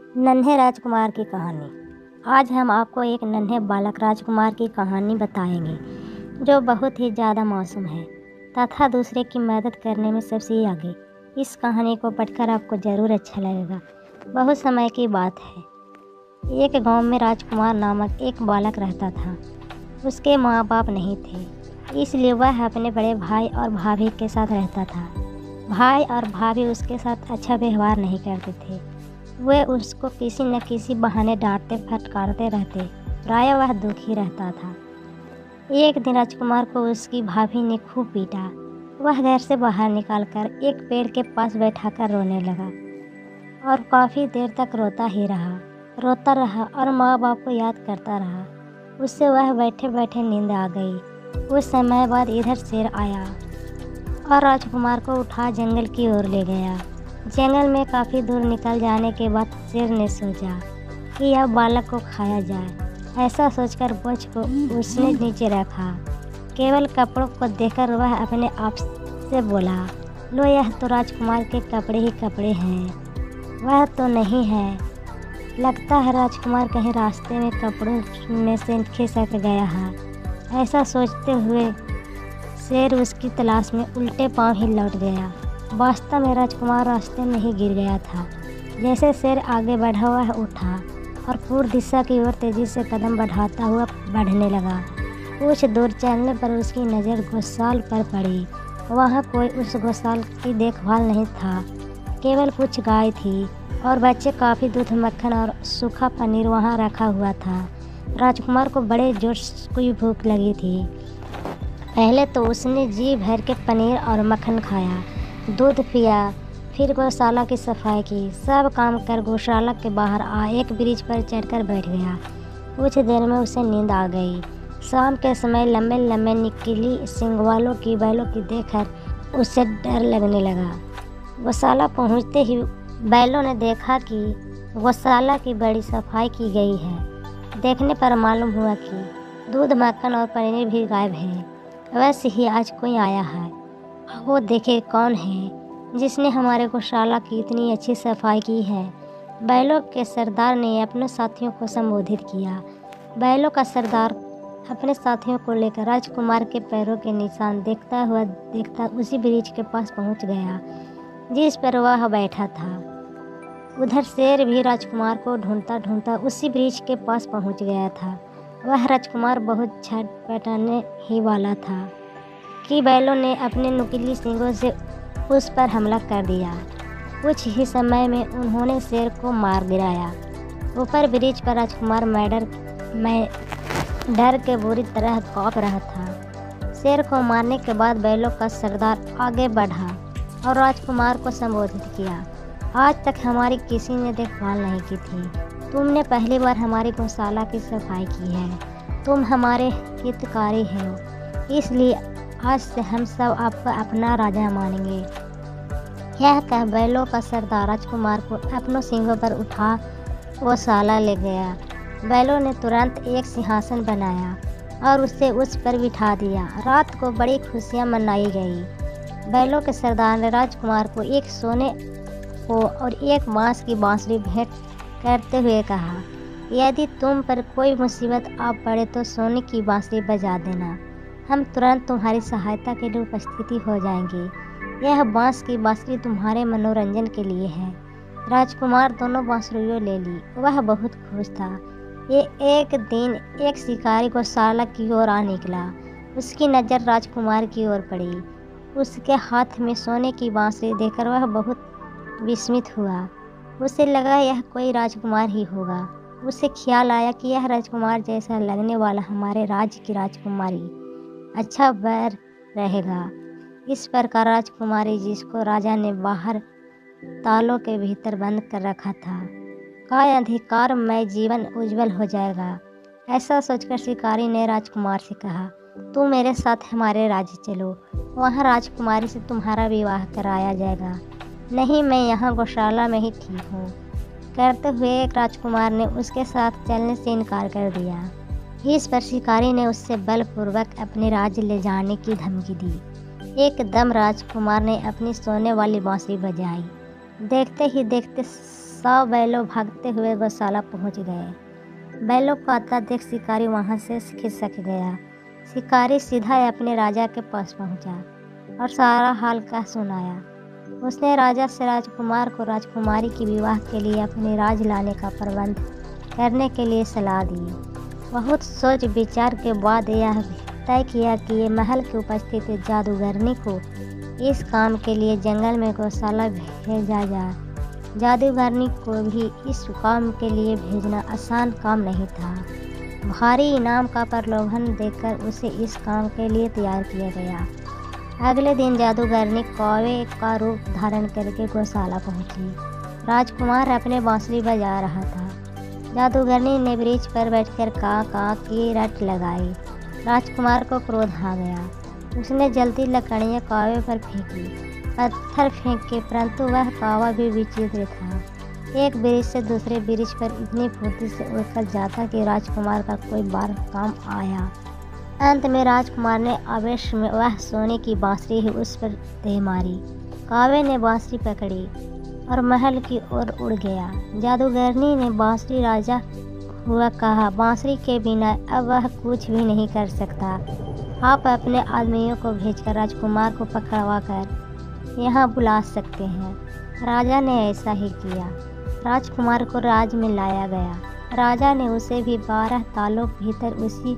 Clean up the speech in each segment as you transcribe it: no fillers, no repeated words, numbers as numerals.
नन्हे राजकुमार की कहानी। आज हम आपको एक नन्हे बालक राजकुमार की कहानी बताएंगे जो बहुत ही ज़्यादा मासूम है तथा दूसरे की मदद करने में सबसे आगे। इस कहानी को पढ़कर आपको ज़रूर अच्छा लगेगा। बहुत समय की बात है, एक गांव में राजकुमार नामक एक बालक रहता था। उसके माँ बाप नहीं थे, इसलिए वह अपने बड़े भाई और भाभी के साथ रहता था। भाई और भाभी उसके साथ अच्छा व्यवहार नहीं करते थे। वे उसको किसी न किसी बहाने डांटते फटकारते रहते। प्रायः वह दुखी रहता था। एक दिन राजकुमार को उसकी भाभी ने खूब पीटा। वह घर से बाहर निकालकर एक पेड़ के पास बैठाकर रोने लगा और काफ़ी देर तक रोता रहा और माँ बाप को याद करता रहा। उससे वह बैठे बैठे नींद आ गई। कुछ समय बाद इधर शेर आया और राजकुमार को उठा जंगल की ओर ले गया। जंगल में काफ़ी दूर निकल जाने के बाद शेर ने सोचा कि अब बालक को खाया जाए। ऐसा सोचकर बोझ को उसने नीचे रखा। केवल कपड़ों को देखकर वह अपने आप से बोला, लो, यह तो राजकुमार के कपड़े ही कपड़े हैं, वह तो नहीं है। लगता है राजकुमार कहीं रास्ते में कपड़ों में से खिसक गया है। ऐसा सोचते हुए शेर उसकी तलाश में उल्टे पांव ही लौट गया। वास्तव में राजकुमार रास्ते में ही गिर गया था। जैसे शेर आगे बढ़ा वह उठा और पूर्व दिशा की ओर तेजी से कदम बढ़ाता हुआ बढ़ने लगा। कुछ दूर चलने पर उसकी नज़र गौशाल पर पड़ी। वहाँ कोई उस गौशाल की देखभाल नहीं था, केवल कुछ गाय थी और बच्चे। काफ़ी दूध, मक्खन और सूखा पनीर वहाँ रखा हुआ था। राजकुमार को बड़े जोर की भूख लगी थी। पहले तो उसने जी भर के पनीर और मक्खन खाया, दूध पिया, फिर गौशाला की सफाई की। सब काम कर गौशाला के बाहर एक ब्रिज पर चढ़कर बैठ गया। कुछ देर में उसे नींद आ गई। शाम के समय लंबे लंबे निकली सींग वालों की बैलों की देखकर उसे डर लगने लगा। गौशाला पहुंचते ही बैलों ने देखा कि गौशाला की बड़ी सफाई की गई है। देखने पर मालूम हुआ कि दूध, मक्खन और पनीर भी गायब है। वैसे ही आज कोई आया है, वो देखे कौन है जिसने हमारे गौशाला की इतनी अच्छी सफाई की है। बैलों के सरदार ने अपने साथियों को संबोधित किया। बैलों का सरदार अपने साथियों को लेकर राजकुमार के पैरों के निशान देखता उसी ब्रिज के पास पहुंच गया जिस पर वह बैठा था। उधर शेर भी राजकुमार को ढूंढता ढूंढता उसी ब्रिज के पास पहुंच गया था। वह राजकुमार बहुत छटपटाने ही वाला था कि बैलों ने अपने नुकीली सींगों से उस पर हमला कर दिया। कुछ ही समय में उन्होंने शेर को मार गिराया। ऊपर ब्रिज पर राजकुमार डर के बुरी तरह कांप रहा था। शेर को मारने के बाद बैलों का सरदार आगे बढ़ा और राजकुमार को संबोधित किया। आज तक हमारी किसी ने देखभाल नहीं की थी। तुमने पहली बार हमारी गौशाला की सफाई की है। तुम हमारे हितकारी हो, इसलिए आज से हम सब आपको अपना राजा मानेंगे। यह कह बैलों का सरदार राजकुमार को अपनों सींगों पर उठा गौशाला ले गया। बैलों ने तुरंत एक सिंहासन बनाया और उसे उस पर बिठा दिया। रात को बड़ी खुशियां मनाई गई। बैलों के सरदार ने राजकुमार को एक सोने को और एक बांस की बांसुरी भेंट करते हुए कहा, यदि तुम पर कोई मुसीबत आ पड़े तो सोने की बांसुरी बजा देना, हम तुरंत तुम्हारी सहायता के लिए उपस्थिति हो जाएंगे। यह बांस की बांसुरी तुम्हारे मनोरंजन के लिए है। राजकुमार दोनों बांसुरियों ले ली। वह बहुत खुश था। ये एक दिन एक शिकारी गौशाला की ओर आ निकला। उसकी नज़र राजकुमार की ओर पड़ी। उसके हाथ में सोने की बांसुरी देखकर वह बहुत विस्मित हुआ। उसे लगा यह कोई राजकुमार ही होगा। उसे ख्याल आया कि यह राजकुमार जैसा लगने वाला हमारे राज्य की राजकुमारी अच्छा बैर रहेगा। इस प्रकार राजकुमारी, जिसको राजा ने बाहर तालों के भीतर बंद कर रखा था, का अधिकार में जीवन उज्जवल हो जाएगा। ऐसा सोचकर शिकारी ने राजकुमार से कहा, तू मेरे साथ हमारे राज्य चलो, वहाँ राजकुमारी से तुम्हारा विवाह कराया जाएगा। नहीं, मैं यहाँ गौशाला में ही ठीक हूँ। करते हुए राजकुमार ने उसके साथ चलने से इनकार कर दिया। इस पर शिकारी ने उससे बलपूर्वक अपने राज्य ले जाने की धमकी दी। एकदम राजकुमार ने अपनी सोने वाली बांसुरी बजाई। देखते ही देखते 100 बैलों भागते हुए गौशाला पहुंच गए। बैलों को आता देख शिकारी वहां से खिसक गया। शिकारी सीधा अपने राजा के पास पहुंचा और सारा हाल कह सुनाया। उसने राजा से राजकुमार को राजकुमारी की विवाह के लिए अपने राज लाने का प्रबंध करने के लिए सलाह दी। बहुत सोच विचार के बाद यह तय किया कि ये महल की उपस्थिति जादूगरनी को इस काम के लिए जंगल में गौशाला भेजा जाए। जादूगरनी को भी इस काम के लिए भेजना आसान काम नहीं था। भारी इनाम का प्रलोभन देकर उसे इस काम के लिए तैयार किया गया। अगले दिन जादूगरनी कौवे का रूप धारण करके गौशाला पहुंची। राजकुमार अपने बांसुरी बजा रहा था। जादूगरनी ने वृक्ष पर बैठकर kaa kaa की रट लगाई। राजकुमार को क्रोध आ गया। उसने जल्दी लकड़ियाँ कौवे पर फेंकी। पत्थर फेंके, परंतु वह कौवा भी विचित्र था। एक वृक्ष से दूसरे वृक्ष पर इतनी फुर्ती से उड़कर जाता कि राजकुमार का कोई बार काम आया। अंत में राजकुमार ने आवेश में वह सोने की बांसुरी ही उस पर दे मारी। कौवे ने बांसुरी पकड़ी और महल की ओर उड़ गया। जादूगरनी ने बांसुरी राजा हुआ कहा, बांसुरी के बिना अब वह कुछ भी नहीं कर सकता। आप अपने आदमियों को भेजकर राजकुमार को पकड़वा कर यहाँ बुला सकते हैं। राजा ने ऐसा ही किया। राजकुमार को राज में लाया गया। राजा ने उसे भी 12 तालों भीतर उसी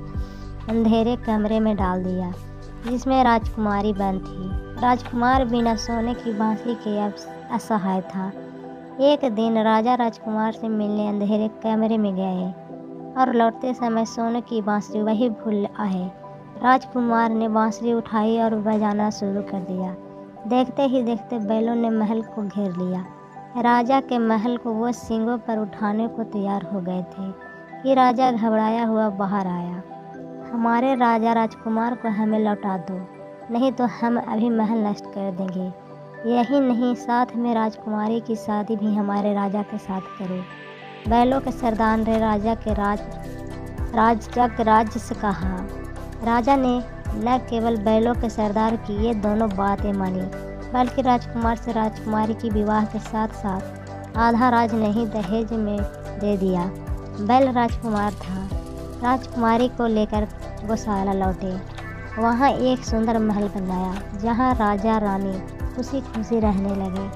अंधेरे कमरे में डाल दिया जिसमें राजकुमारी बंद थी। राजकुमार बिना सोने की बांसुरी के असहाय था। एक दिन राजा राजकुमार से मिलने अंधेरे कमरे में गए और लौटते समय सोने की बांसुरी वही भूल आए। राजकुमार ने बांसुरी उठाई और बजाना शुरू कर दिया। देखते ही देखते बैलों ने महल को घेर लिया। राजा के महल को वो सींगों पर उठाने को तैयार हो गए थे कि राजा घबराया हुआ बाहर आया। हमारे राजा राजकुमार को हमें लौटा दो, नहीं तो हम अभी महल नष्ट कर देंगे। यही नहीं, साथ में राजकुमारी की शादी भी हमारे राजा के साथ करो। बैलों के सरदार ने राजा के राज्य से कहा। राजा ने न केवल बैलों के सरदार की ये दोनों बातें मानी, बल्कि राजकुमार से राजकुमारी की विवाह के साथ साथ आधा राज नहीं दहेज में दे दिया। बैल राजकुमार था। राजकुमारी को लेकर गौशाला लौटे। वहाँ एक सुंदर महल बनाया जहाँ राजा रानी खुशी खुशी रहने लगे।